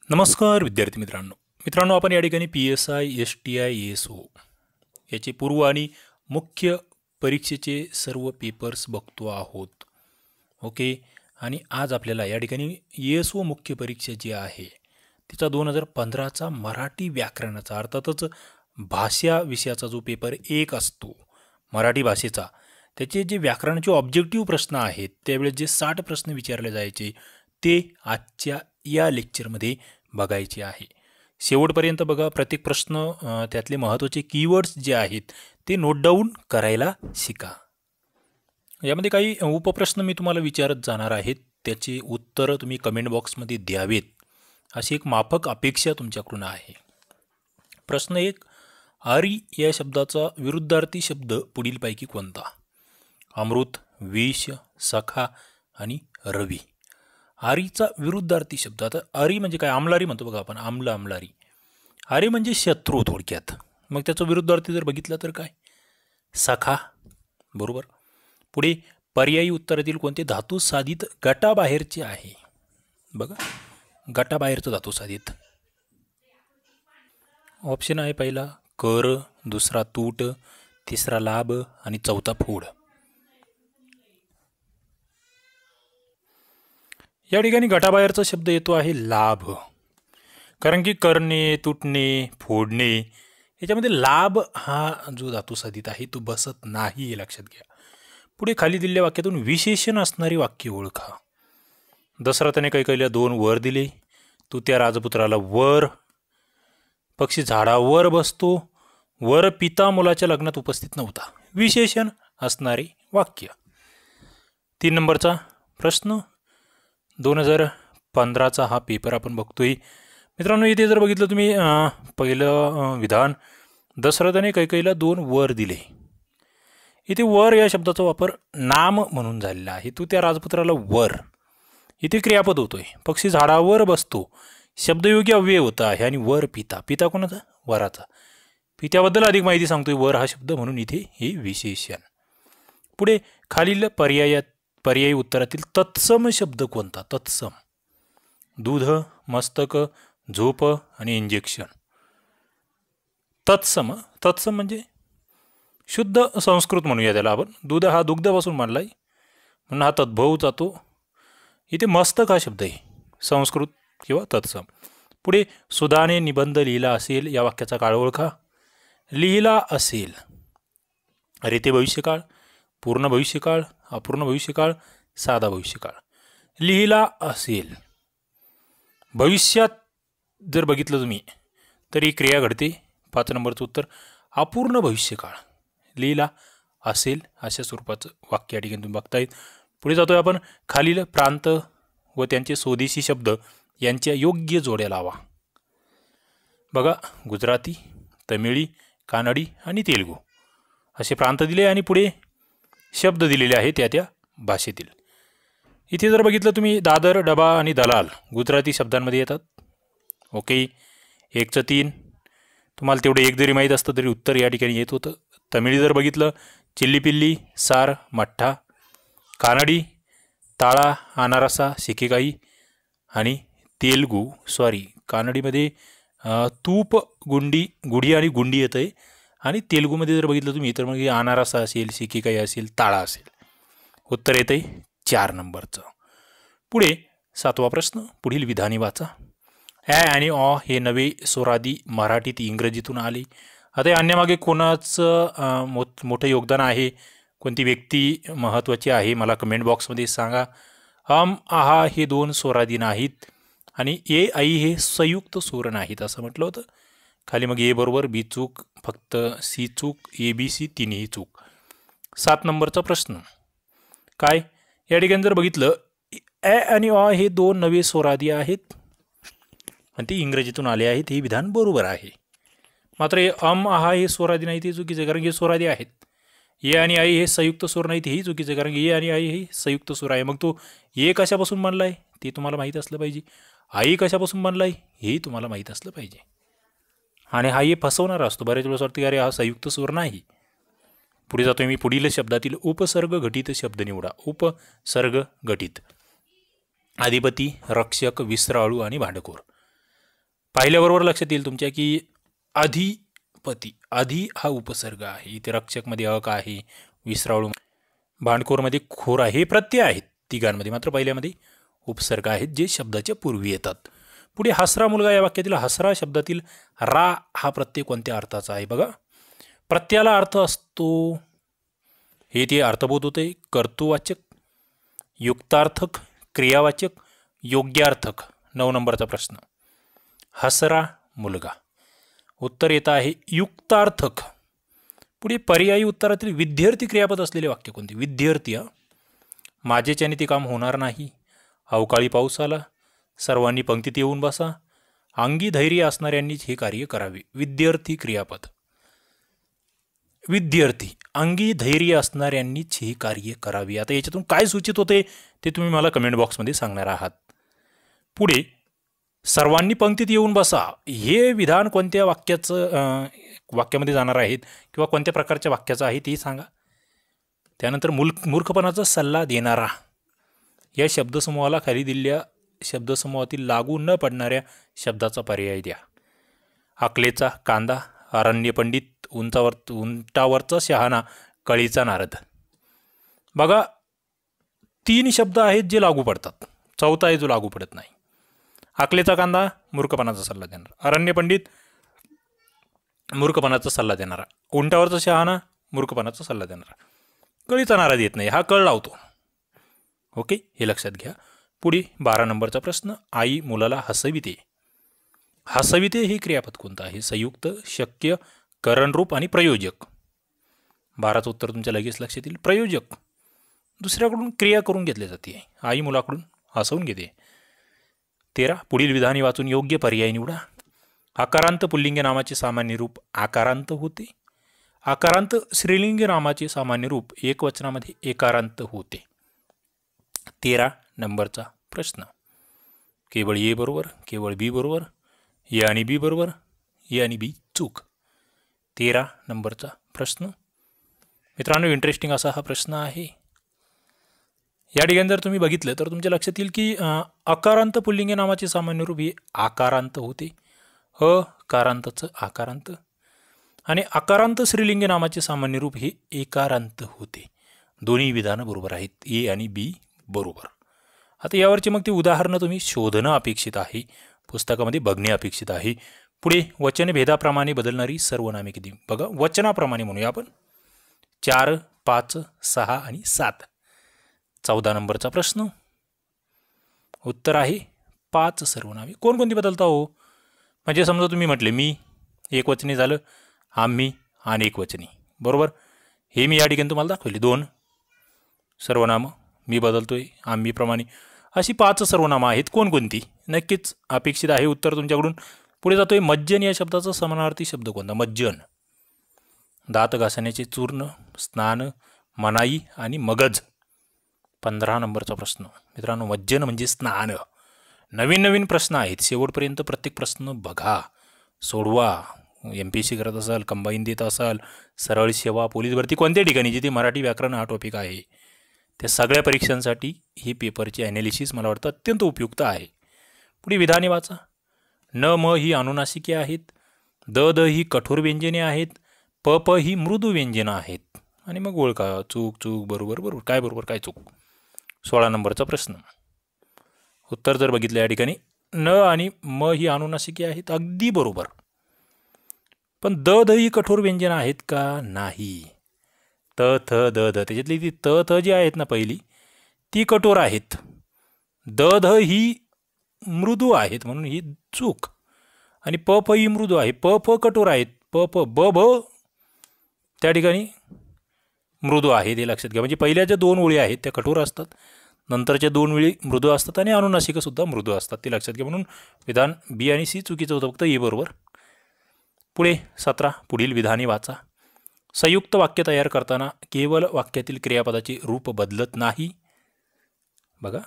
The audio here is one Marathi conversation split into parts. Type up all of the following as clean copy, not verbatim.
नमस्कार विद्यार्थी मित्रांनो आपण या ठिकाणी PSI STI ASO याचे पूर्व आणि मुख्य परीक्षेचे सर्व पेपर्स बघतो आहोत. ओके. आणि आज आपल्याला या ठिकाणी ASO मुख्य परीक्षा जी आहे तिचा 2015चा मराठी व्याकरणाचा अर्थातच भाषा विषयाचा जो पेपर 1 असतो मराठी भाषेचा, त्याचे जे व्याकरणाचे ऑब्जेक्टिव्ह प्रश्न आहेत त्यावेळेस जे 60 प्रश्न विचारले जायचे ते आजच्या या लेक्चरमध्ये बघायचे आहे. शेवटपर्यंत बघा. प्रत्येक प्रश्न त्यातले महत्त्वाचे कीवर्ड्स जे आहेत ते नोट डाऊन करायला शिका. यामध्ये काही उपप्रश्न मी तुम्हाला विचारत जाणार आहेत, त्याची उत्तरं तुम्ही कमेंट बॉक्समध्ये द्यावेत अशी एक माफक अपेक्षा तुमच्याकडून आहे. प्रश्न 1. आरी या शब्दाचा विरुद्धार्थी शब्द पुढीलपैकी कोणता? अमृत, विष, सखा आणि रवी. आरीचा विरुद्धार्थी शब्द. आता आरी म्हणजे काय? आमलारी म्हणतो बघा आपण, आमलारी. आरी म्हणजे शत्रू थोडक्यात. मग त्याचा विरुद्धार्थी जर बघितला तर काय? सखा. बरोबर. पुढे पर्यायी उत्तरातील कोणते धातू साधित गटाबाहेरचे आहे? बघा, गटाबाहेरचं धातू साधित. ऑप्शन आहे पहिला कर, दुसरा तूट, तिसरा लाभ आणि चौथा फोड. या ठिकाणी गटाबाहेरचा शब्द येतो आहे लाभ. कारण की करणे, तुटणे, फोडणे याच्यामध्ये लाभ हा जो धातू साधित आहे तो बसत नाही, हे लक्षात घ्या. पुढे खाली दिलेल्या वाक्यातून विशेषण असणारी वाक्य ओळखा. दशरथाने कैकेयीला 2 वर दिले. तू त्या राजपुत्राला वर. पक्षी झाडावर बसतो. वर पिता मुलाच्या लग्नात उपस्थित नव्हता. विशेषण असणारे वाक्य. 3 नंबरचा प्रश्न. 2015चा हा पेपर आपण बघतोय मित्रांनो. इथे जर बघितलं तुम्ही पहिलं विधान, दशरथाने कैकेयीला 2 वर दिले. इथे वर या शब्दाचा वापर नाम म्हणून झालेला आहे. तू त्या राजपुत्राला वर. इथे क्रियापद होतोय. पक्षी झाडावर बसतो शब्दयोगी अव्यय होता आहे. आणि वर पिता. पिता कोणाचा? वराचा. पित्याबद्दल अधिक माहिती सांगतोय वर हा शब्द, म्हणून इथे हे विशेषण. पुढे खालील पर्यायी उत्तरातील तत्सम शब्द कोणता? तत्सम. दूध, मस्तक, झोप आणि इंजेक्शन. तत्सम. तत्सम म्हणजे शुद्ध संस्कृत म्हणूया त्याला आपण. दूध हा दुग्धापासून मानलाय म्हणून हा तद्भव जातो. इथे मस्तक हा शब्द आहे संस्कृत किंवा तत्सम. पुढे सुधाने निबंध लिहिला असेल या वाक्याचा काळ ओळखा. लिहिला असेल. रेते भविष्यकाळ, पूर्ण भविष्यकाळ, अपूर्ण भविष्यकाळ, साधा भविष्यकाळ. लिहिला असेल. भविष्यात जर बघितलं तुम्ही तर ही क्रिया घडते. 5 नंबरचं उत्तर अपूर्ण भविष्यकाळ. लिहिला असेल अशा स्वरूपाचं वाक्य या ठिकाणी तुम्ही बघतायत. पुढे जातोय आपण. खालील प्रांत व त्यांचे स्वदेशी शब्द यांच्या योग्य जोड्या लावा. बघा, गुजराती, तमिळी, कानडी आणि तेलुगू असे प्रांत दिले आणि पुढे शब्द दिलेले आहेत त्या भाषेतील. इथे जर बघितलं तुम्ही दादर, डबा आणि दलाल गुजराती शब्दांमध्ये येतात. ओके. 1चं 3. तुम्हाला तेवढं एक जरी माहीत असतं तरी उत्तर या ठिकाणी येत होतं. तमिळी जर बघितलं चिल्लीपिल्ली, सार, मठ्ठा. कानडी ताळा, अनारसा, शिकेकाई. आणि तेलुगू कानडीमध्ये तूप, गुढी आणि गुंडी येतं आहे. आणि तेलुगूमध्ये जर बघितलं तुम्ही तर मग अनारसा असेल, शिकेकाई असेल, ताळा असेल. उत्तर येतं आहे 4 नंबरचं. पुढे 7वा प्रश्न. पुढील विधाने वाचा. ॲ आणि ऑ हे नवे स्वरादी मराठीत इंग्रजीतून आले. आता या अन्यामागे कोणाचं मोठं योगदान आहे? कोणती व्यक्ती महत्त्वाची आहे? मला कमेंट बॉक्समध्ये सांगा. आहा हे 2 स्वरादी नाहीत आणि ए आई हे संयुक्त स्वर नाहीत असं म्हटलं होतं. खाली मग ए बरोबर, बी चूक, फक्त सी चूक, ABC तिन्ही चूक. 7 नंबरचा प्रश्न. काय? या ठिकाणी जर बघितलं ॲ आणि ऑ हे 2 नवे स्वरादी आहेत आणि ते इंग्रजीतून आले आहेत. हे विधान बरोबर आहे. मात्र हे आहा हे स्वरादी नाहीत, हे चुकीचे, कारण की हे स्वरादी आहेत. ए आणि आई हे संयुक्त स्वर नाहीत, हेही चुकीचे, कारण की ए आणि आई हे संयुक्त स्वर आहे. मग तो ए कशापासून बनला आहे ते तुम्हाला माहीत असलं पाहिजे. आई कशापासून बनला आहे हेही तुम्हाला माहीत असलं पाहिजे. आणि हा हे फसवणारा असतो. बऱ्याच वेळेस वाटतं की अरे हा संयुक्त स्वर नाही. पुढे जातोय मी. पुढील शब्दातील उपसर्ग घटित शब्द निवडा. उपसर्ग घटित. अधिपती, रक्षक, विसराळू आणि भांडखोर. पाहिल्याबरोबर लक्षात येईल तुमच्या की अधिपती, अधि हा उपसर्ग आहे, इथे रक्षकमध्ये अक आहे, विसराळू भांडखोरमध्ये खोर आहे, हे प्रत्यय आहेत तिघांमध्ये, मात्र पहिल्यामध्ये उपसर्ग आहेत जे शब्दाच्या पूर्वी येतात. पुढे हसरा मुलगा या वाक्यातील हसरा शब्दातील रा हा प्रत्यय कोणत्या अर्थाचा आहे? बघा, प्रत्ययाला अर्थ असतो, हे ते अर्थबोध होते, कर्तृवाचक, युक्तार्थक, क्रियावाचक, योग्यार्थक. 9 नंबरचा प्रश्न, हसरा मुलगा. उत्तर येत आहे युक्तार्थक. पुढे पर्यायी उत्तरातील विद्यार्थी क्रियापद असलेले वाक्य कोणते? विद्यार्थी, माझ्याच्याने ते काम होणार नाही, अवकाळी पाऊस आला, सर्वांनी पंक्तीत येऊन बसा, अंगी धैर्य असणाऱ्यांनीच हे कार्य करावे. विद्यार्थी क्रियापद, विद्यार्थी, अंगी धैर्य असणाऱ्यांनीच हे कार्य करावे. आता याच्यातून काय सूचित होते ते तुम्ही मला कमेंट बॉक्समध्ये सांगणार आहात. पुढे सर्वांनी पंक्तीत येऊन बसा, हे विधान कोणत्या वाक्याचं वाक्यामध्ये जाणार आहेत किंवा कोणत्या प्रकारच्या वाक्याचं आहे ते सांगा. त्यानंतर मूर्खपणाचा सल्ला देणारा या शब्दसमूहाला खाली दिलेल्या शब्दसमूहातील लागू न पडणाऱ्या शब्दाचा पर्याय द्या. अकलेचा कांदा, अरण्य पंडित, उंटावरचा शहाणा, कळीचा नारद. बघा, 3 शब्द आहेत जे लागू पडतात, चौथा आहे जो लागू पडत नाही. अकलेचा कांदा मूर्खपणाचा सल्ला देणारा, अरण्य पंडित मूर्खपणाचा सल्ला देणारा, उंटावरचा शहाणा मूर्खपणाचा सल्ला देणारा, कळीचा नारद येत नाही, हा कळ लावतो. ओके, हे लक्षात घ्या. पुढे 12 नंबरचा प्रश्न, आई मुलाला हसविते. हसविते हे क्रियापद कोणतं आहे? संयुक्त, शक्य, करणरूप आणि प्रयोजक. 12चं उत्तर तुमच्या लगेच लक्षात येईल. प्रयोजक, दुसऱ्याकडून क्रिया करून घेतली जाते, आई मुलाकडून हसवून घेते. 13, पुढील विधाने वाचून योग्य पर्याय निवडा. आकारांत पुल्लिंग नामाचे सामान्य रूप आकारांत होते. आकारांत स्त्रीलिंग नामाचे सामान्य रूप एकवचनामध्ये एकारांत होते. 13 नंबरचा प्रश्न, केवळ ए बरोबर, केवळ बी बरोबर, ए आणि बी बरोबर, ए आणि बी चूक. 13 नंबरचा प्रश्न. मित्रांनो, इंटरेस्टिंग असा हा प्रश्न आहे. या ठिकाणी जर तुम्ही बघितलं तर तुमच्या लक्षात येईल की अकारांत पुल्लिंग नामाचे सामान्य रूप हे आकारांत होते, अकारांतचं आकारांत, आणि आकारांत स्त्रीलिंग नामाचे सामान्य रूप हे एकारांत होते. दोन्ही विधानं बरोबर आहेत, ए आणि बी बरोबर. आता यावरची मग ती उदाहरणं तुम्ही शोधणं अपेक्षित आहे, पुस्तकामध्ये बघणे अपेक्षित आहे. पुढे वचनभेदाप्रमाणे बदलणारी सर्वनामे किती? बघा, वचनाप्रमाणे म्हणूया आपण 4, 5, 6 आणि 7. 14 नंबरचा प्रश्न. उत्तर आहे 5 सर्वनामे. कोणकोणती बदलता हो? म्हणजे समजा तुम्ही म्हटले मी, एकवचनी झालं, आम्ही अनेकवचनी, बरोबर. हे मी या ठिकाणी तुम्हाला दाखवले 2 सर्वनामं मी बदलतोय आम्हीप्रमाणे. अशी 5 सर्वनामं आहेत. कोणकोणती नक्कीच अपेक्षित आहे उत्तर तुमच्याकडून. पुढे जातोय, मज्जन या शब्दाचा समानार्थी शब्द कोणता? मज्जन, दात घासण्याचे चूर्ण, स्नान, मनाई आणि मगज. 15 नंबरचा प्रश्न. मित्रांनो, मज्जन म्हणजे स्नान. नवीन नवीन प्रश्न आहेत, शेवटपर्यंत प्रत्येक प्रश्न बघा, सोडवा. MPSC करत असाल, कंबाईन देत असाल, सरळ सेवा, पोलीस भरती, कोणत्या ठिकाणी जिथे मराठी व्याकरण हा टॉपिक आहे त्या सगळ्या परीक्षांसाठी हे पेपरचे ॲनालिसिस मला वाटतं अत्यंत उपयुक्त आहे. पुढे विधाने वाचा. न म ही अनुनासिके आहेत, द ही कठोर व्यंजने आहेत, प ही मृदू व्यंजनं आहेत. आणि मग ओळखा, चूक चूक, बरोबर बरोबर, काय बरोबर काय चूक. 16 नंबरचा प्रश्न. उत्तर जर बघितलं या ठिकाणी, न आणि म ही अनुनासिके आहेत, अगदी बरोबर. पण द ही कठोर व्यंजन आहेत का? नाही. त थ द ध, त्याच्यातली ती त थ जी आहेत ना पहिली, ती कठोर आहेत. द ही मृदू आहेत, म्हणून ही चूक. आणि प ही मृदू आहे, प कठोर आहेत, ब भ त्या ठिकाणी मृदू आहे, ते लक्षात घ्या. म्हणजे पहिल्या ज्या 2 ओळी आहेत त्या कठोर असतात, नंतरच्या 2 ओळी मृदू असतात आणि अनुनासिकसुद्धा मृदू असतात, ते लक्षात घ्या. म्हणून विधान बी आणि सी चुकीचं होतं, फक्त ए बरोबर. पुढे 17, पुढील विधाने वाचा. संयुक्त वाक्य तयार करताना केवळ वाक्यातील क्रियापदाचे रूप बदलत नाही. बघा,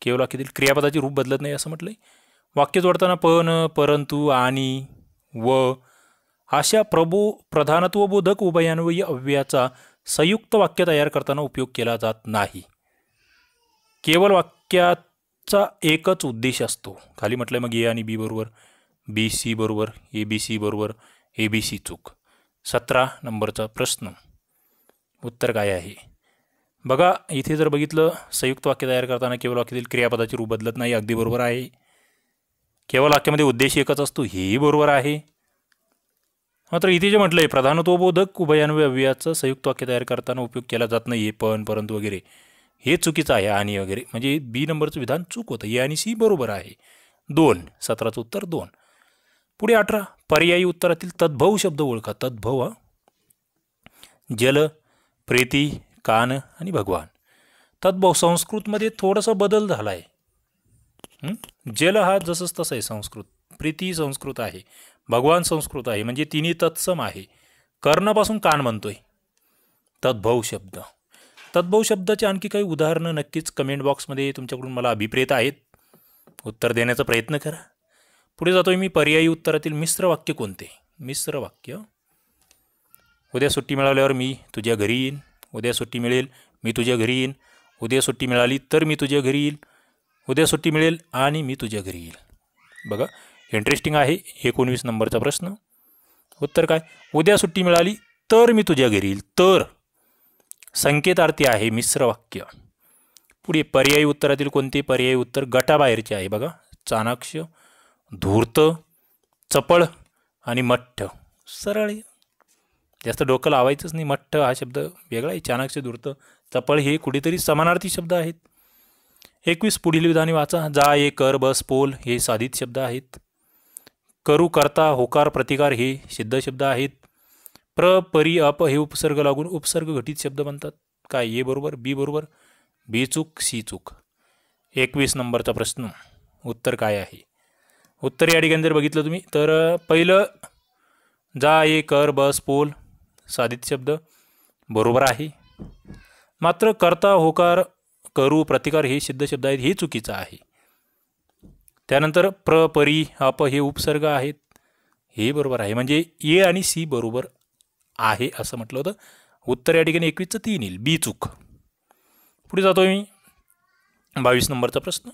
केवळ वाक्यातील क्रियापदाचे रूप बदलत नाही असं म्हटलंय. वाक्य जोडताना पण, परंतु, आणि, व अशा प्रधानत्वबोधक उभयान्वयी अव्ययाचा संयुक्त वाक्य तयार करताना उपयोग केला जात नाही. केवळ वाक्याचा एकच उद्देश असतो. खाली म्हटलंय मग ए आणि बी बरोबर. बी सी बरोबर, ए बी सी बरोबर, ए बी सी चूक. 17 नंबरचा प्रश्न. उत्तर काय आहे बघा. इथे जर बघितलं संयुक्त वाक्य तयार करताना केवळ वाक्यातील क्रियापदाचे रूप बदलत नाही, अगदी बरोबर आहे. केवळ वाक्यामध्ये उद्देश एकच असतो, हेही बरोबर आहे. मात्र इथे जे म्हटलंय प्रधानत्वबोधक उभयान्वयी अव्ययाचा संयुक्त वाक्य तयार करताना उपयोग केला जात नाही, पण परंतु वगैरे, हे चुकीचं आहे. आणि वगैरे म्हणजे बी नंबरचं विधान चूक होतं. ए आणि सी बरोबर आहे. 2. 17चं उत्तर 2. पुढे 18. पर्यायी उत्तरातील तद्भव शब्द ओळखा. तद्भव जल, प्रीती, कान आणि भगवान. तद्भव संस्कृतमध्ये थोडासा बदल झाला आहे. जल हा जसंच तसं आहे संस्कृत, प्रीती संस्कृत आहे, भगवान संस्कृत आहे, म्हणजे तिन्ही तत्सम आहे. कर्णापासून कान म्हणतोय. तद्भव शब्द. तद्भव शब्दाचे आणखी काही उदाहरणं नक्कीच कमेंट बॉक्समध्ये तुमच्याकडून मला अभिप्रेत आहेत, उत्तर देण्याचा प्रयत्न करा. पुढे जातोय मी. पर्यायी उत्तरातील मिश्र वाक्य कोणते? मिश्र वाक्य. उद्या सुट्टी मिळाल्यावर मी तुझ्या घरी येईन. उद्या सुट्टी मिळेल, मी तुझ्या घरी येईन. उद्या सुट्टी मिळाली तर मी तुझ्या घरी येईल. उद्या सुट्टी मिळेल आणि मी तुझ्या घरी येईल. बघा इंटरेस्टिंग आहे. 19 नंबरचा प्रश्न. उत्तर काय? उद्या सुट्टी मिळाली तर मी तुझ्या घरी येईल. तर संकेतार्थी आहे, मिश्र वाक्य. पुढे पर्यायी उत्तरातील कोणते? पर्यायी उत्तर गटाबाहेरचे आहे. बघा चाणाक्ष, धूर्त, चपळ आणि मठ्ठ. सरळ, जास्त डोकं लावायचंच नाही. मठ्ठ हा शब्द वेगळा आहे, चाणाक्ष, धूर्त, चपळ हे कुठेतरी समानार्थी शब्द आहेत. 21. पुढील विधाने वाचा. जा, ये, कर, बस, पोल हे साधित शब्द आहेत. करू, करता, होकार, प्रतिकार हे सिद्ध शब्द आहेत. प्र, परी, अप हे उपसर्ग लागून उपसर्ग घटित शब्द बनतात. काय? ए बरोबर, बी बरोबर, बी चूक, सी चूक. 21 नंबरचा प्रश्न. उत्तर काय आहे? उत्तर या ठिकाणी जर बघितलं तुम्ही तर पहिलं जा, ये, कर, बस, पोल साधित शब्द बरोबर आहे. मात्र करता, होकार, करू, प्रतिकार हे सिद्ध शब्द आहेत, हे चुकीचं आहे. त्यानंतर प्र, परी, अप हे उपसर्ग आहेत, हे बरोबर आहे. म्हणजे ए आणि सी बरोबर आहे असं म्हटलं होतं. उत्तर या ठिकाणी 21चं 3 येईल, बी चूक. पुढे जातो मी. 22 नंबरचा प्रश्न.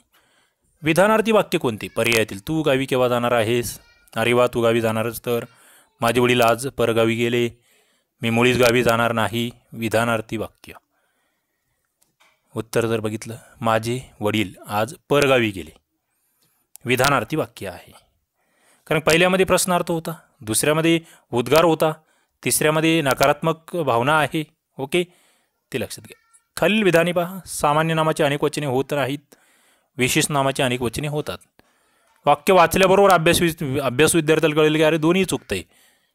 विधानार्थी वाक्य कोणते? पर्यायातील. तू गावी केव्हा जाणार आहेस? अरे वा, तू गावी जाणारच तर. माझे वडील आज परगावी गेले. मी मुळीच गावी जाणार नाही. विधानार्थी वाक्य. उत्तर जर बघितलं, माझे वडील आज परगावी गेले, विधानार्थी वाक्य आहे. कारण पहिल्यामध्ये प्रश्नार्थ होता, दुसऱ्यामध्ये उद्गार होता, तिसऱ्यामध्ये नकारात्मक भावना आहे. ओके, ते लक्षात घ्या. खालील विधाने पहा. सामान्य नामाचे अनेक वचने होत नाहीत, विशेष नामाचे अनेक वचने होतात. वाक्य वाचल्याबरोबर अभ्यास विद्यार्थ्याला कळेल की अरे दोन्ही चुकतंय.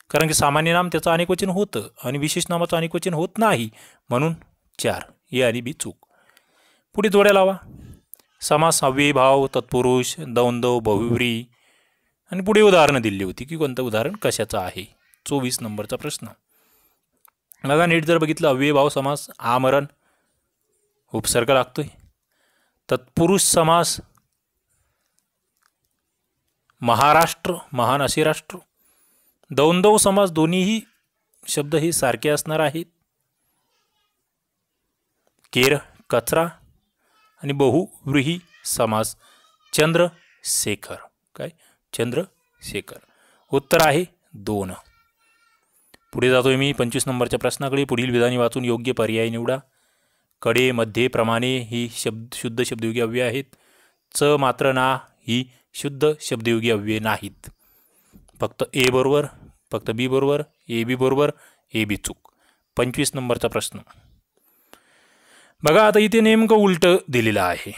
कारण की सामान्य नाम त्याचं अनेक वचन होतं आणि विशेष नामाचं अनेक वचन होत नाही, म्हणून 4 ए आणि बी चूक. पुढे जोड्या लावा. समास, अव्ययीभाव, तत्पुरुष, द्वंद्व, बहुव्रीही आणि पुढे उदाहरणं दिली होती की कोणतं उदाहरण कशाचं आहे. 24 नंबरचा प्रश्न. बघा नीट जर बघितलं, अव्ययीभाव समास आमरण उपसर्ग लागतोय. तत्पुरुष समास महाराष्ट्र महान असे राष्ट्र. द्वंद्व समास दोन्हीही शब्द हे सारखे असणार आहेत. केर कचरा आणि बहुव्रीही समास चंद्रशेखर. काय? चंद्रशेखर. उत्तर आहे 2. पुढे जातोय मी 25 नंबरच्या प्रश्नाकडे. पुढील विधाने वाचून योग्य पर्याय निवडा. कडे, मध्ये, प्रमाणे ही शुद्ध शब्दयोगी अव्यय आहेत. च, मात्र, ना ही शुद्ध शब्दयोगी अव्यय नाहीत. फक्त ए बरोबर, फक्त बी बरोबर, ए बी बरोबर, ए बी चूक. 25 नंबरचा प्रश्न. बघा आता इथे नेमकं उलटं दिलेलं आहे.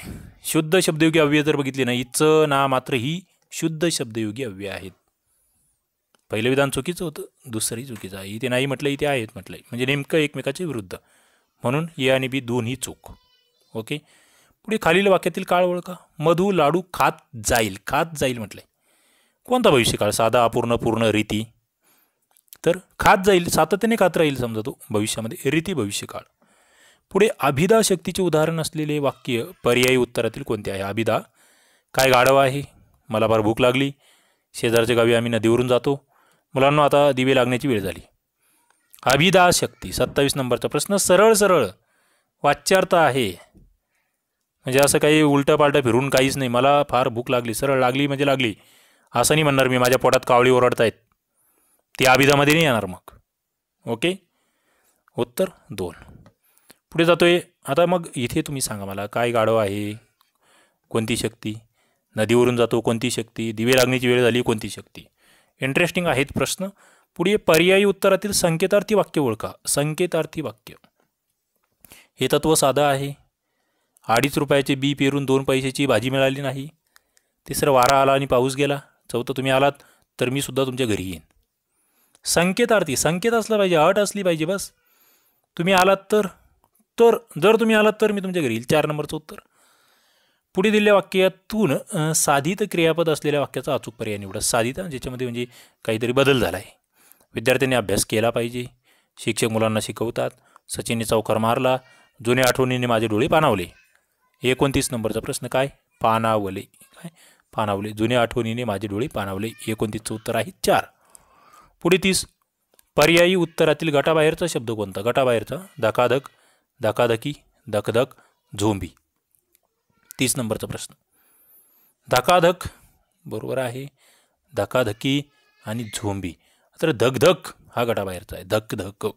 शुद्ध शब्दयोगी अव्यय जर बघितली ना, च, ना, मात्र ही शुद्ध शब्दयोगी अव्यय आहेत. पहिलं विधान चुकीचं होतं, दुसरंही चुकीचं आहे. इथे नाही म्हटलं, इथे आहेत म्हटलं, म्हणजे नेमकं एकमेकाच्या विरुद्ध, म्हणून ए आणि बी दोन्ही चूक. ओके. पुढे खालील वाक्यातील काळ ओळखा. मधु लाडू खात जाईल. खात जाईल म्हटलंय. कोणता भविष्यकाळ? साधा, अपूर्ण, पूर्ण, रीती. तर खात जाईल, सातत्याने खात राहील समजा तो भविष्यामध्ये, रीती भविष्यकाळ. पुढे अभिधा शक्तीचे उदाहरण असलेले वाक्य पर्यायी उत्तरातील कोणते आहे? अभिधा. काय गाढव आहे? मला फार भूक लागली. शेजारच्या गावी आम्ही नदीवरून जातो. मुलांना आता दिवे लागण्याची वेळ झाली. अभिधा शक्ती. 27 नंबरचा प्रश्न. सरळ सरळ वाच्यार्थ आहे, म्हणजे असं काही उलटं पालटं फिरून काहीच नाही. मला फार भूक लागली. सरळ लागली म्हणजे लागली. असं नाही म्हणणार मी माझ्या पोटात कावळी ओरडतायत, ते अभिधामध्ये नाही येणार मग. ओके, उत्तर 2. पुढे जातोय. आता मग इथे तुम्ही सांगा मला, काय गाढव आहे, कोणती शक्ती, नदीवरून जातो कोणती शक्ती, दिवे लागण्याची वेळ झाली कोणती शक्ती. इंटरेस्टिंग आहेत प्रश्न. पुढे पर्यायी उत्तरातील संकेतार्थी वाक्य ओळखा. संकेतार्थी वाक्य, हे तत्व साधं आहे. 2.5 रुपयाचे बी पेरून 2 पैशाची भाजी मिळाली नाही. तिसरं, वारा आला आणि पाऊस गेला. चौथं, तुम्ही आलात तर मी सुद्धा तुमच्या घरी येईन. संकेतार्थी, संकेत असला पाहिजे, अट असली पाहिजे बस. तुम्ही आलात तर जर तुम्ही आलात तर मी तुमच्या घरी येईल. 4 नंबरचं उत्तर. पुढे दिलेल्या वाक्यातून साधित क्रियापद असलेल्या वाक्याचा अचूक पर्याय निवडा. साधित ज्याच्यामध्ये म्हणजे काहीतरी बदल झाला आहे. विद्यार्थ्यांनी अभ्यास केला पाहिजे. शिक्षक मुलांना शिकवतात. सचिनने चौकार मारला. जुन्या आठवणीने माझे डोळे पाणावले. 29 नंबरचा प्रश्न काय? पाणावले. काय? पाणावले. जुन्या आठवणीने माझे डोळे पाणावले. 29चं उत्तर आहे 4. पुढे 30, पर्यायी उत्तरातील गटाबाहेरचा शब्द कोणता? गटाबाहेरचा, धकाधक, धकाधकी, धकधक, झोंबी. 30 नंबरचा प्रश्न. धकाधक बरोबर आहे. धकाधकी आणि झोंबी. तर धकधक हा गटाबाहेरचा आहे. धकधक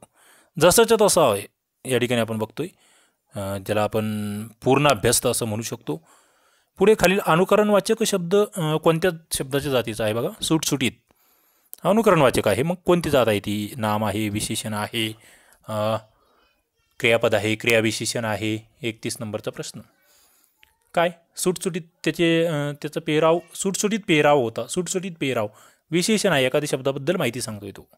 जसंच्या तसं आहे या ठिकाणी आपण बघतोय, ज्याला आपण पूर्ण अभ्यास असं म्हणू शकतो. पुढे खालील अनुकरणवाचक शब्द कोणत्या शब्दाच्या जातीचा आहे? बघा, सुटसुटीत अनुकरणवाचक आहे. मग कोणती जात आहे ती? नाम आहे, विशेषण आहे, क्रियापद आहे, क्रियाविशेषण आहे. 31 नंबरचा प्रश्न. काय? सुटसुटीत, त्याचं पेराव, सुटसुटीत पेराव होता. सुटसुटीत पेराव विशेषण आहे, एखाद्या शब्दाबद्दल माहिती सांगतोय तो.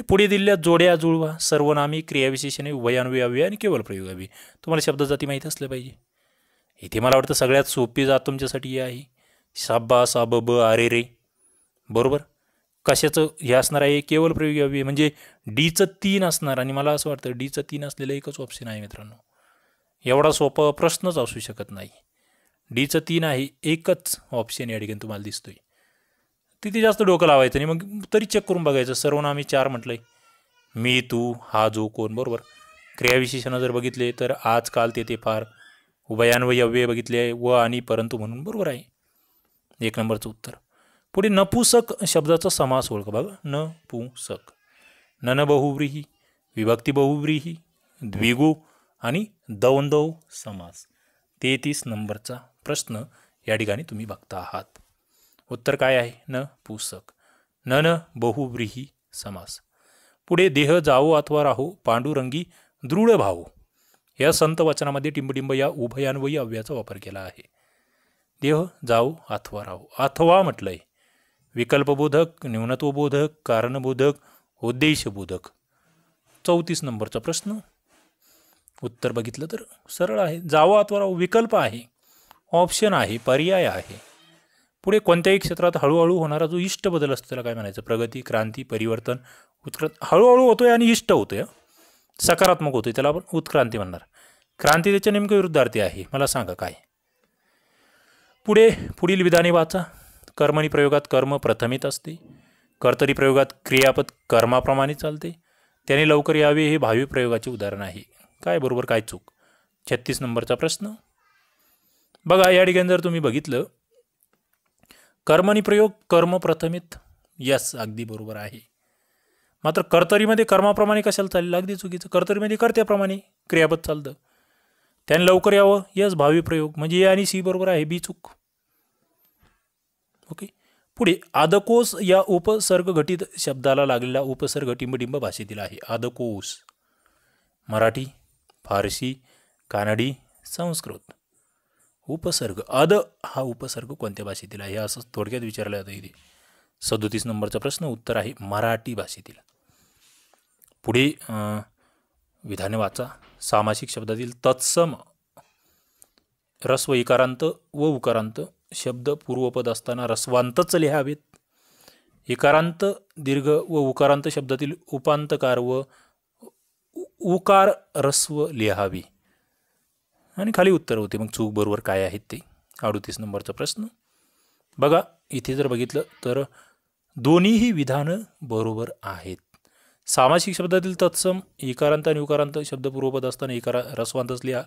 पुढे दिलेल्या जोड्या जुळवा. सर्वनामी, क्रियाविशेषणे, उभयान्वयी, अव्यय आणि केवळ प्रयोगावी. तुम्हाला शब्दजाती माहीत असल्या पाहिजे. इथे मला वाटतं सगळ्यात सोपी जात तुमच्यासाठी आहे. साबा, साबब, अरे रे. बरोबर. कशाचं हे असणार आहे? केवळ प्रयोगी अव्यय, म्हणजे डीचं 3 असणार. आणि मला असं वाटतं डीचं 3 असलेलं एकच ऑप्शन आहे मित्रांनो. एवढा सोपा प्रश्नच असू शकत नाही. डीचं 3 आहे, एकच ऑप्शन या ठिकाणी तुम्हाला दिसतोय. तिथे जास्त डोकं लावायचं नाही. मग तरी चेक करून बघायचं. सर्वनामी 4 म्हटलंय, मी, तू, हा, जो, कोण. बरोबर. क्रियाविशेषणं जर बघितले तर आज, काल, ते फार. उभयान्वयी अव्यय बघितले, व आणि परंतु म्हणून. बरोबर आहे. 1 नंबरचं उत्तर. पुढे नपुसक शब्दाचा समास ओळखा. बघा, नपुसक. नन बहुव्रीही, विभक्ती बहुव्रीही, द्विगु आणि द्वंद्व समास. 33 नंबरचा प्रश्न या ठिकाणी तुम्ही बघता आहात. उत्तर काय आहे? नपुसक. नन बहुव्रीही समास. पुढे देह जावो अथवा राहो, पांडुरंगी दृढ भावो. या संत वचनामध्ये टिंबटिंब या उभयान्वयी अव्ययाचा वापर केला आहे. देह जावो अथवा राहो. अथवा म्हटलंय. विकल्पबोधक, न्यूनत्वबोधक, कारणबोधक, उद्देशबोधक. 34 नंबरचा प्रश्न. उत्तर बघितलं तर सरळ आहे. जावो अथवा राहो विकल्प आहे, ऑप्शन आहे, पर्याय आहे. पुढे कोणत्याही क्षेत्रात हळूहळू होणारा जो इष्ट बदल असतो त्याला काय म्हणायचं? प्रगती, क्रांती, परिवर्तन, उत्क्रांती. हळूहळू होतोय आणि इष्ट होतोय, सकारात्मक होतोय, त्याला आपण उत्क्रांती म्हणणार. क्रांती त्याच्या नेमकं विरुद्धार्थी आहे. मला सांगा काय? पुढील विधाने वाचा. कर्मणी प्रयोगात कर्म प्रथमित असते. कर्तरी प्रयोगात क्रियापद कर्माप्रमाणे चालते. त्याने लवकर यावे हे भावी प्रयोगाचे उदाहरण आहे. काय बरोबर, काय चूक? 36 नंबरचा प्रश्न. बघा, या ठिकाणी जर तुम्ही बघितलं, कर्मणी प्रयोग कर्म प्रथमित, यस, अगदी बरोबर आहे. मात्र कर्तरीमध्ये कर्माप्रमाणे कशाला चाललं? अगदी चुकीचं. कर्तरीमध्ये कर्त्याप्रमाणे क्रियापद चालतं. त्याने लवकर यावं, यस, भावी प्रयोग, म्हणजे ए आणि सी बरोबर आहे, बी चूक. ओके. पुढे आदकोस या उपसर्ग घटित शब्दाला लागलेला उपसर्ग टिंबटिंब भाषेतील आहे. आदकोस. मराठी, फारसी, कानडी, संस्कृत. उपसर्ग आद हा उपसर्ग कोणत्या भाषेतील आहे असं थोडक्यात विचारलं जातं इथे. 37 नंबरचा प्रश्न. उत्तर आहे मराठी भाषेतील. पुढे विधाने वाचा. सामासिक शब्दातील तत्सम रस्व इकारांत व उकारांत शब्द पूर्वपद असताना रस्वांतच लिहावेत. इकारांत दीर्घ व उकारांत शब्दातील उपांतकार व उकार रस्व लिहावी. आणि खाली उत्तर होते. मग चूक बरोबर काय आहेत ते. 38 नंबरचा प्रश्न. बघा, इथे जर बघितलं तर दोन्हीही विधानं बरोबर आहेत. सामासिक शब्दातील तत्सम इकारांत आणि उकारांत शब्द पूर्वपद असताना इकारा रस्वांतच लिहा.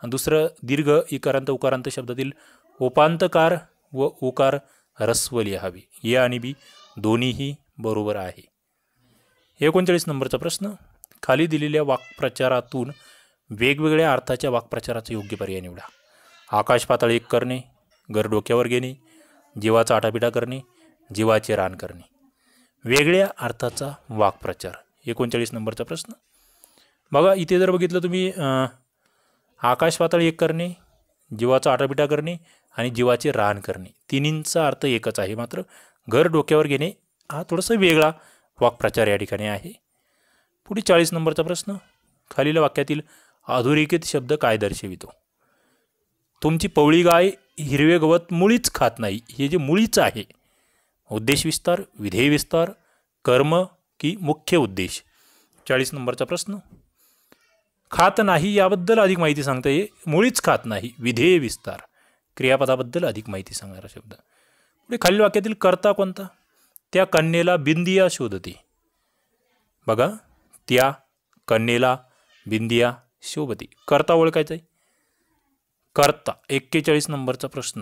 आणि दुसरं दीर्घ इकारांत उकारांत शब्दातील उपांतकार व उकार ऱ्हस्व लिहावे. ए आणि बी दोन्हीही बरोबर आहे. 39 नंबरचा प्रश्न, खाली दिलेल्या वाक्प्रचारातून वेगवेगळ्या अर्थाच्या वाक्प्रचाराचा योग्य पर्याय निवडा. आकाश पाताळ एक करणे, घर डोक्यावर घेणे, जीवाचा आटापिटा करणे, जीवाचे रान करणे. वेगळ्या अर्थाचा वाक्प्रचार 39 नंबरचा प्रश्न. बघा इथे जर बघितलं तुम्ही आकाश पाताळ एक करणे, जीवाचा आटापिटा करणे आणि जीवाचे रान करणे, तिन्हींचा अर्थ एकच आहे. मात्र घर डोक्यावर घेणे हा थोडासा वेगळा वाक्प्रचार या ठिकाणी आहे. पुढे 40 नंबरचा प्रश्न, खालील वाक्यातील अधोरेखित शब्द काय दर्शवितो. तुमची पवळी गाय हिरवे गवत मुळीच खात नाही. हे जे मुळीच आहे, उद्देश विस्तार, विधेय विस्तार, कर्म की मुख्य उद्देश. 40 नंबरचा प्रश्न, खात नाही याबद्दल अधिक माहिती सांगता येईल. मुळीच खात नाही, विधेय विस्तार, क्रियापदाबद्दल अधिक माहिती सांगणारा शब्द. पुढे खालील वाक्यातील कर्ता कोणता. त्या कन्येला बिंदिया शोधते. बघा, त्या कन्येला बिंदिया शोभते, कर्ता ओळखायचा आहे. कर्ता 41 नंबरचा प्रश्न,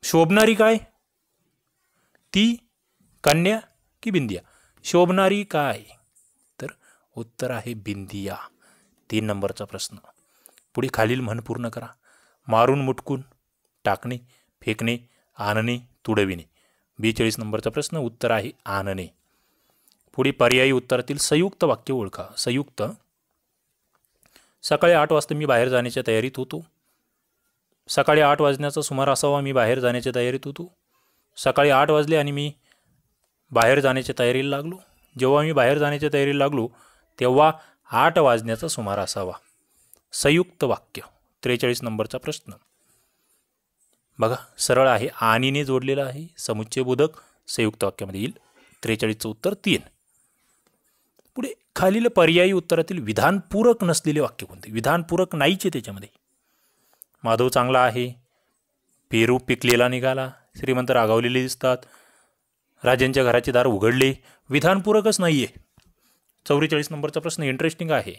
शोभणारी काय, ती कन्या की बिंदिया. शोभणारी काय, तर उत्तर आहे बिंदिया. 3 नंबरचा प्रश्न. पुढे खालील म्हण पूर्ण करा. मारून मुटकून, टाकणे, फेकणे, आणणे, तुडविणे. 42 नंबरचा प्रश्न, उत्तर आहे आणणे. पुढे पर्यायी उत्तरातील संयुक्त वाक्य ओळखा. संयुक्त, सकाळी 8 वाजता मी बाहेर जाण्याच्या तयारीत होतो. सकाळी 8 वाजण्याचा सुमार असावा मी बाहेर जाण्याच्या तयारीत होतो. सकाळी 8 वाजले आणि मी बाहेर जाण्याच्या तयारीला लागलो. जेव्हा मी बाहेर जाण्याच्या तयारीला लागलो तेव्हा 8 वाजण्याचा सुमार असावा. संयुक्त वाक्य. 43 नंबरचा प्रश्न. बघा सरळ आहे, आणीने जोडलेला आहे, समुच्चय बोधक संयुक्त वाक्यामध्ये येईल. 43चं उत्तर 3. पुढे खालील पर्यायी उत्तरातील विधानपूरक नसलेले वाक्य कोणते. विधानपूरक नाहीचे त्याच्यामध्ये. माधव चांगला आहे, पेरू पिकलेला निघाला, श्रीमंत रागावलेले दिसतात, राजांच्या घराचे दार उघडले. विधानपूरकच नाही आहे. 44 नंबरचा प्रश्न इंटरेस्टिंग आहे.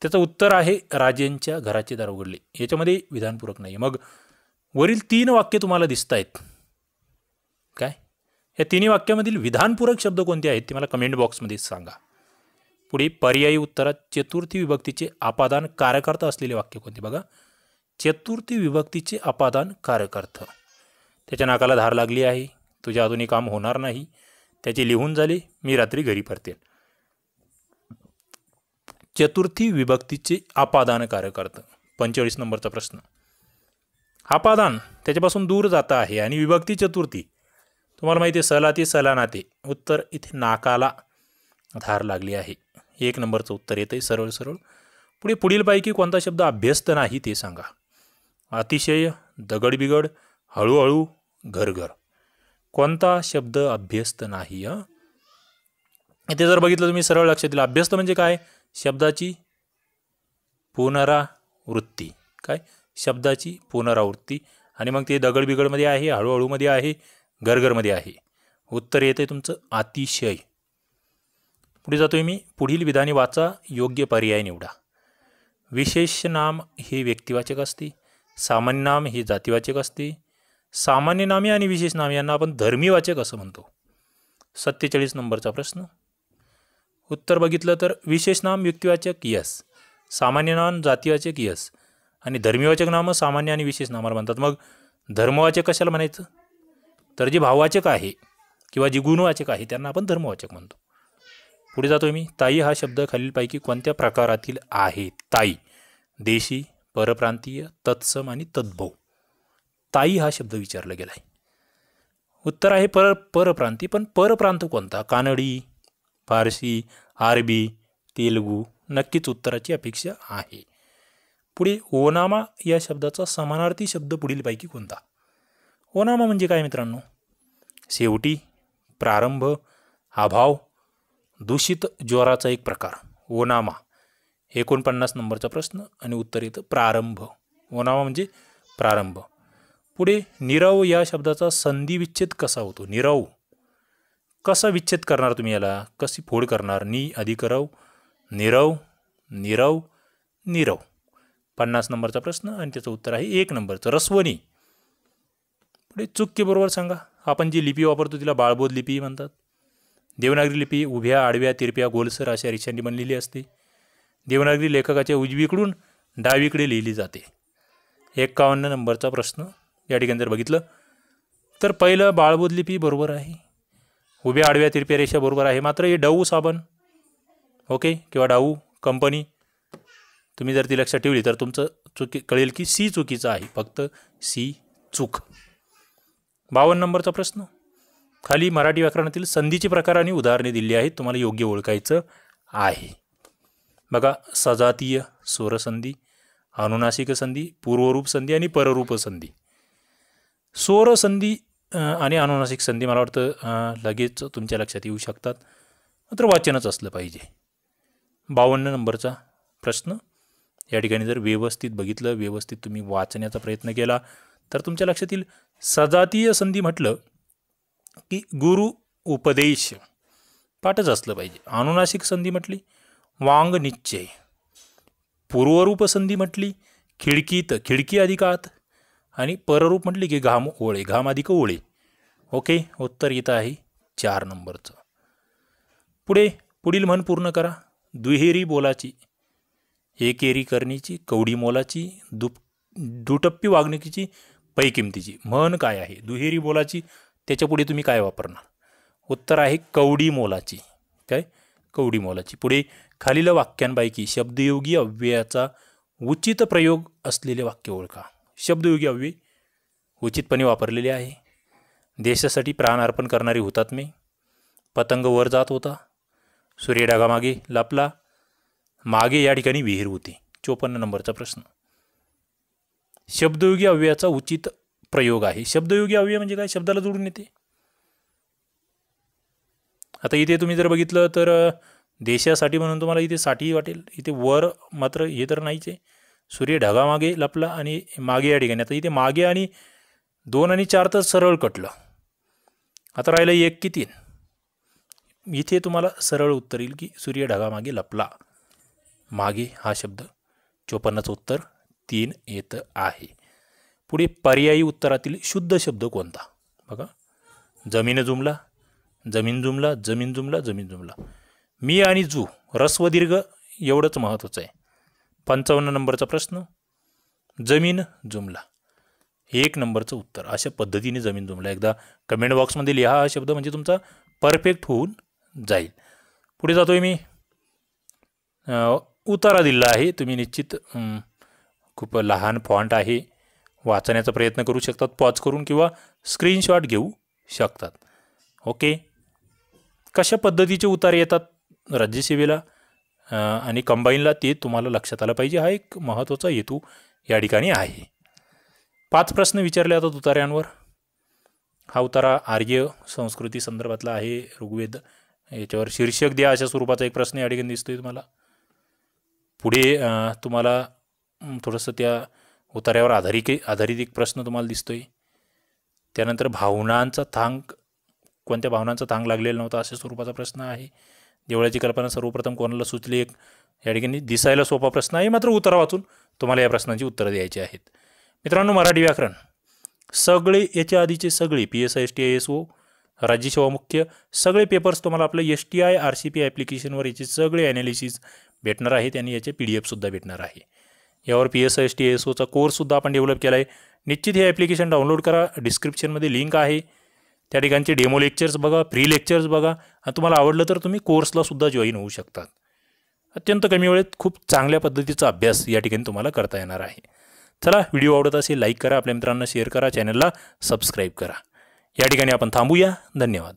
त्याचं उत्तर आहे राजांच्या घराचे दार उघडले. याच्यामध्ये विधानपूरक नाही. मग वरील 3 वाक्य तुम्हाला दिसत आहेत काय, या तिन्ही वाक्यामधील विधानपूरक शब्द कोणते आहेत ते मला कमेंट बॉक्समध्ये सांगा. पुढे पर्यायी उत्तरात चतुर्थी विभक्तीचे अपादान कारकार्थ असलेले वाक्य कोणते. बघा, चतुर्थी विभक्तीचे अपादान कारकार्थ. त्याच्या नाकाला धार लागली आहे, तुझ्या अजूनही काम होणार नाही, त्याचे लिहून झाले, मी रात्री घरी परतेन. चतुर्थी विभक्तीचे अपादान कारकार्थ. 45 नंबरचा प्रश्न. अपादान त्याच्यापासून दूर जाता आहे आणि विभक्ती चतुर्थी. तुम्हाला माहिती आहे सलाते सलानाते. उत्तर इथे नाकाला धार लागली आहे. 1 नंबरचं उत्तर येतं आहे सरळ सरळ. पुढे पुढीलपैकी कोणता शब्द अभ्यस्त नाही ते सांगा. अतिशय, दगडबिगड, हळूहळू, घरघर. कोणता शब्द अभ्यस्त नाही. इथे जर बघितलं तुम्ही सरळ लक्षात दिलं, अभ्यस्त म्हणजे काय, शब्दाची पुनरावृत्ती. काय, शब्दाची पुनरावृत्ती. आणि मग ते दगडबिगडमध्ये आहे, हळूहळूमध्ये आहे, घरघरमध्ये आहे. उत्तर येते तुमचं अतिशय. पुढे जातोय मी. पुढील विधाने वाचा, योग्य पर्याय निवडा. विशेष नाम हे व्यक्तिवाचक असते, सामान्य नाम हे जातीवाचक असते, सामान्य नामे आणि विशेष नाम यांना आपण धर्मीवाचक असं म्हणतो. 47 नंबरचा प्रश्न. उत्तर बघितलं तर विशेष नाम व्यक्तिवाचक यस, सामान्य नाम जातीवाचक यस आणि धर्मीवाचक नामं सामान्य आणि विशेष नामाला म्हणतात. मग धर्मवाचक कशाला म्हणायचं, तर जे भाववाचक आहे किंवा जे गुणवाचक आहे त्यांना आपण धर्मवाचक म्हणतो. पुढे जातोय मी. ताई हा शब्द खालीलपैकी कोणत्या प्रकारातील आहे. ताई देशी, परप्रांतीय, तत्सम आणि तद्भव. ताई हा शब्द विचारला गेला आहे. उत्तर आहे परप्रांती. पण परप्रांत कोणता, कानडी, फारसी, अरबी, तेलुगू. नक्कीच उत्तराची अपेक्षा आहे. पुढे ओनामा या शब्दाचा समानार्थी शब्द पुढीलपैकी कोणता. ओनामा म्हणजे काय मित्रांनो, शेवटी, प्रारंभ, अभाव, दूषित ज्वराचा एक प्रकार. ओनामा. 49 नंबरचा प्रश्न आणि उत्तर येतं प्रारंभ. ओनामा म्हणजे प्रारंभ. पुढे नीरव या शब्दाचा संधी विच्छेद कसा होतो. नीरव कसा विच्छेद करणार तुम्ही, याला कशी फोड करणार. नी अधिक रव, नीरव, नीरव, नीरव. 50 नंबरचा प्रश्न आणि त्याचं उत्तर आहे 1 नंबरचं रस्वनी. पुढे चुकी बरोबर सांगा. आपण जी लिपी वापरतो तिला बाळबोध लिपी म्हणतात. देवनागरी लिपी उभ्या आडव्या तिरप्या गोलसर अशा रेषांनी बनलेली असते. देवनागरी लेखकाच्या उजवीकडून डावीकडे लिहिली जाते. 51 नंबरचा प्रश्न या ठिकाणी जर बघितलं तर पहिलं बाळबोध लिपी बरोबर आहे. उभ्या आडव्या तिरप्या रेषा बरोबर आहे. मात्र हे डाऊ साबण ओके किंवा डाऊ कंपनी तुम्ही जर ती लक्षात ठेवली तर तुमचं चुकी कळेल की सी चुकीचं आहे. फक्त सी चूक. 52 नंबरचा प्रश्न खाली मराठी व्याकरणातील संधीचे प्रकार आणि उदाहरणे दिली आहेत. तुम्हाला योग्य ओळखायचं आहे. बघा सजातीय स्वरसंधी, अनुनासिक संधी, पूर्वरूप संधी आणि पररूप संधी. स्वरसंधी आणि अनुनासिक संधी मला वाटतं लगेच तुमच्या लक्षात येऊ शकतात, मात्र वाचनच असलं पाहिजे. 52 नंबरचा प्रश्न या ठिकाणी जर व्यवस्थित बघितलं, व्यवस्थित तुम्ही वाचण्याचा प्रयत्न केला तर तुमच्या लक्षात येईल. सजातीय संधी म्हटलं की गुरु उपदेश पाठच असलं पाहिजे. अनुनासिक संधी म्हटली वांग निश्चय. पूर्वरूप संधी म्हटली खिडकीत खिडकी अधिक आत. आणि पररूप म्हटली की घाम ओळे घाम अधिक ओळे. ओके, उत्तर येतं आहे 4 नंबरचं. पुढील म्हण पूर्ण करा. दुहेरी बोलाची, एकेरी करणीची, कवडी मोलाची, दुटप्पी वागणुकीची, पै किमतीची. म्हण काय आहे? दुहेरी बोलाची, त्याच्या पुढे तुम्ही काय वापरणार? उत्तर आहे कवडी मोलाची. काय? कवडी मोलाची. पुढे खालील वाक्यांपैकी शब्दयोगी अव्ययाचा उचित प्रयोग असलेले वाक्य ओळखा. शब्दयोगी अव्यय उचितपणे वापरलेले आहे. देशासाठी प्राण अर्पण करणारे हुतात्मे, पतंग वर जात होता, सूर्य ढगामागे लपला, मागे या ठिकाणी विहीर होती. 54 नंबरचा प्रश्न शब्दयोगी अव्ययाचा उचित प्रयोग आहे. शब्दयोगी अव्यय म्हणजे काय? शब्दाला जोडून येते. आता इथे तुम्ही जर बघितलं तर देशासाठी म्हणून तुम्हाला इथे साठी वाटेल. इथे वर मात्र हे तर नाहीच आहे. सूर्य ढगामागे लपला आणि मागे या ठिकाणी. आता इथे मागे आणि 2 आणि 4 तर सरळ कटलं. आता राहिलं 1 की 3. इथे तुम्हाला सरळ उत्तर येईल की सूर्य ढगामागे लपला. मागे हा शब्द 54चं उत्तर 3 येतं आहे. पुढे पर्यायी उत्तरातील शुद्ध शब्द कोणता? बघा जमीन जुमला, जमीन जुमला, जमीन जुमला, जमीन जुमला. मी आणि जू रस्व दीर्घ एवढंच महत्त्वाचं आहे. 55 नंबरचा प्रश्न जमीन जुमला. 1 नंबरचं उत्तर. अशा पद्धतीने जमीन जुमला. एकदा कमेंट बॉक्समध्ये लिहा हा शब्द, म्हणजे तुमचा परफेक्ट होऊन जाईल. पुढे जातोय मी. उतारा दिला आहे. तुम्ही निश्चित खूप लहान फॉन्ट आहे, वाचण्याचा प्रयत्न करू शकतात पॉज करून किंवा स्क्रीनशॉट घेऊ शकतात. ओके, कशा पद्धतीचे उतारे येतात राज्यसेवेला आणि कंबाईनला ते तुम्हाला लक्षात आलं पाहिजे. हा एक महत्त्वाचा हेतू या ठिकाणी आहे. 5 प्रश्न विचारले जातात उतार्यांवर. हा उतारा आर्य संस्कृती संदर्भातला आहे. ऋग्वेद याच्यावर शीर्षक द्या अशा स्वरूपाचा एक प्रश्न या ठिकाणी दिसतोय तुम्हाला. पुढे तुम्हाला थोडंसं त्या उतार्यावर आधारित एक प्रश्न तुम्हाला दिसतोय. त्यानंतर भावनांचा थांग, कोणत्या भावनांचा थांग लागलेला नव्हता अशा स्वरूपाचा प्रश्न आहे. देवळाची कल्पना सर्वप्रथम कोणाला सुचली एक या ठिकाणी दिसायला सोपा प्रश्न आहे, मात्र उतारा वाचून तुम्हाला या प्रश्नांची उत्तरं द्यायची आहेत. मित्रांनो, मराठी व्याकरण सगळे याच्या आधीचे सगळे PSI STI SO राज्यसेवा मुख्य सगळे पेपर्स तुम्हाला आपलं STI RCP ॲप्लिकेशनवर याचे सगळे ॲनालिसिस भेटणार आहेत आणि याचे PDF सुद्धा भेटणार आहे. यावर PSI STI SOचा कोर्ससुद्धा आपण डेव्हलप केला आहे. निश्चित हे ॲप्लिकेशन डाउनलोड करा. डिस्क्रिप्शनमध्ये लिंक आहे. त्या ठिकाणचे डेमो लेक्चर्स बघा, फ्री लेक्चर्स बघा आणि तुम्हाला आवडलं तर तुम्ही कोर्सलासुद्धा जॉईन होऊ शकतात. अत्यंत कमी वेळेत खूप चांगल्या पद्धतीचा अभ्यास या ठिकाणी तुम्हाला करता येणार आहे. चला, व्हिडिओ आवडत असेल लाईक करा, आपल्या मित्रांना शेअर करा, चॅनलला सबस्क्राईब करा. या ठिकाणी आपण थांबूया. धन्यवाद.